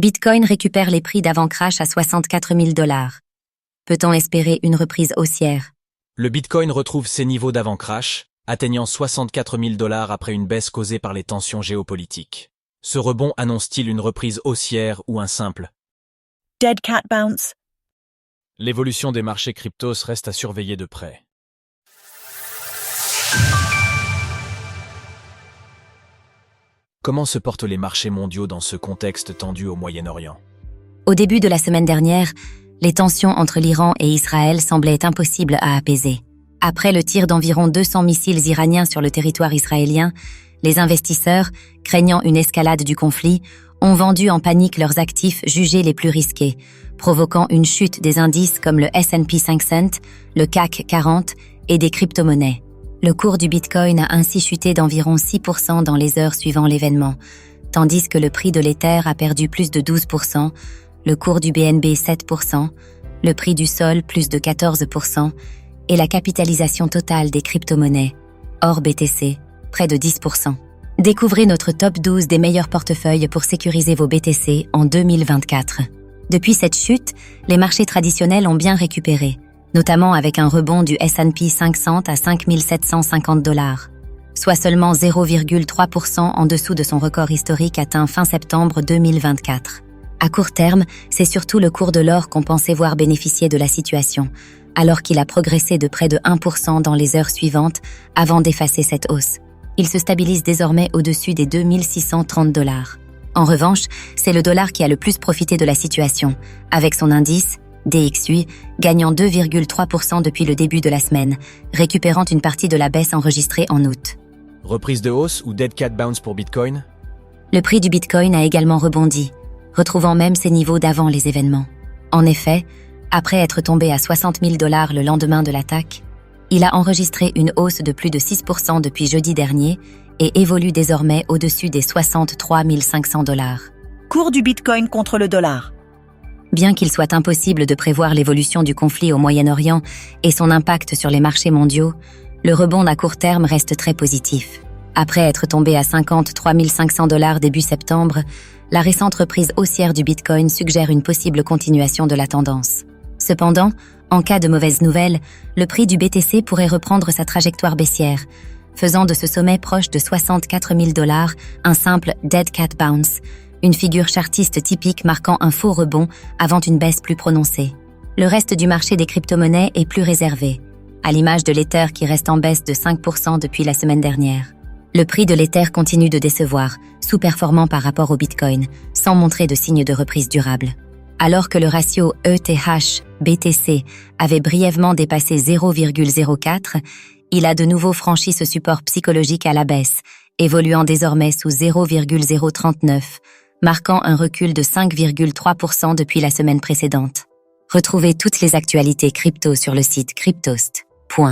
Bitcoin récupère les prix d'avant-crash à 64 000 $. Peut-on espérer une reprise haussière? Le Bitcoin retrouve ses niveaux d'avant-crash, atteignant 64 000 $ après une baisse causée par les tensions géopolitiques. Ce rebond annonce-t-il une reprise haussière ou un simple Dead cat bounce? L'évolution des marchés cryptos reste à surveiller de près. Comment se portent les marchés mondiaux dans ce contexte tendu au Moyen-Orient? Au début de la semaine dernière, les tensions entre l'Iran et Israël semblaient impossibles à apaiser. Après le tir d'environ 200 missiles iraniens sur le territoire israélien, les investisseurs, craignant une escalade du conflit, ont vendu en panique leurs actifs jugés les plus risqués, provoquant une chute des indices comme le S&P 500, le CAC 40 et des crypto-monnaies. Le cours du Bitcoin a ainsi chuté d'environ 6% dans les heures suivant l'événement, tandis que le prix de l'Ether a perdu plus de 12%, le cours du BNB 7%, le prix du Sol plus de 14% et la capitalisation totale des crypto-monnaies, hors BTC, près de 10%. Découvrez notre top 12 des meilleurs portefeuilles pour sécuriser vos BTC en 2024. Depuis cette chute, les marchés traditionnels ont bien récupéré, notamment avec un rebond du S&P 500 à 5 750 $, soit seulement 0,3% en dessous de son record historique atteint fin septembre 2024. À court terme, c'est surtout le cours de l'or qu'on pensait voir bénéficier de la situation, alors qu'il a progressé de près de 1% dans les heures suivantes avant d'effacer cette hausse. Il se stabilise désormais au-dessus des 2 630 $. En revanche, c'est le dollar qui a le plus profité de la situation, avec son indice, DXY, gagnant 2,3% depuis le début de la semaine, récupérant une partie de la baisse enregistrée en août. Reprise de hausse ou dead cat bounce pour Bitcoin? Le prix du Bitcoin a également rebondi, retrouvant même ses niveaux d'avant les événements. En effet, après être tombé à 60 000 $ le lendemain de l'attaque, il a enregistré une hausse de plus de 6% depuis jeudi dernier et évolue désormais au-dessus des 63 500 $. Cours du Bitcoin contre le dollar. Bien qu'il soit impossible de prévoir l'évolution du conflit au Moyen-Orient et son impact sur les marchés mondiaux, le rebond à court terme reste très positif. Après être tombé à 53 500 $ début septembre, la récente reprise haussière du Bitcoin suggère une possible continuation de la tendance. Cependant, en cas de mauvaise nouvelle, le prix du BTC pourrait reprendre sa trajectoire baissière, faisant de ce sommet proche de 64 000 $ un simple dead cat bounce, une figure chartiste typique marquant un faux rebond avant une baisse plus prononcée. Le reste du marché des crypto-monnaies est plus réservé, à l'image de l'Ether qui reste en baisse de 5% depuis la semaine dernière. Le prix de l'Ether continue de décevoir, sous-performant par rapport au Bitcoin, sans montrer de signes de reprise durable. Alors que le ratio ETH-BTC avait brièvement dépassé 0,04, il a de nouveau franchi ce support psychologique à la baisse, évoluant désormais sous 0,039, marquant un recul de 5,3% depuis la semaine précédente. Retrouvez toutes les actualités crypto sur le site cryptost.fr.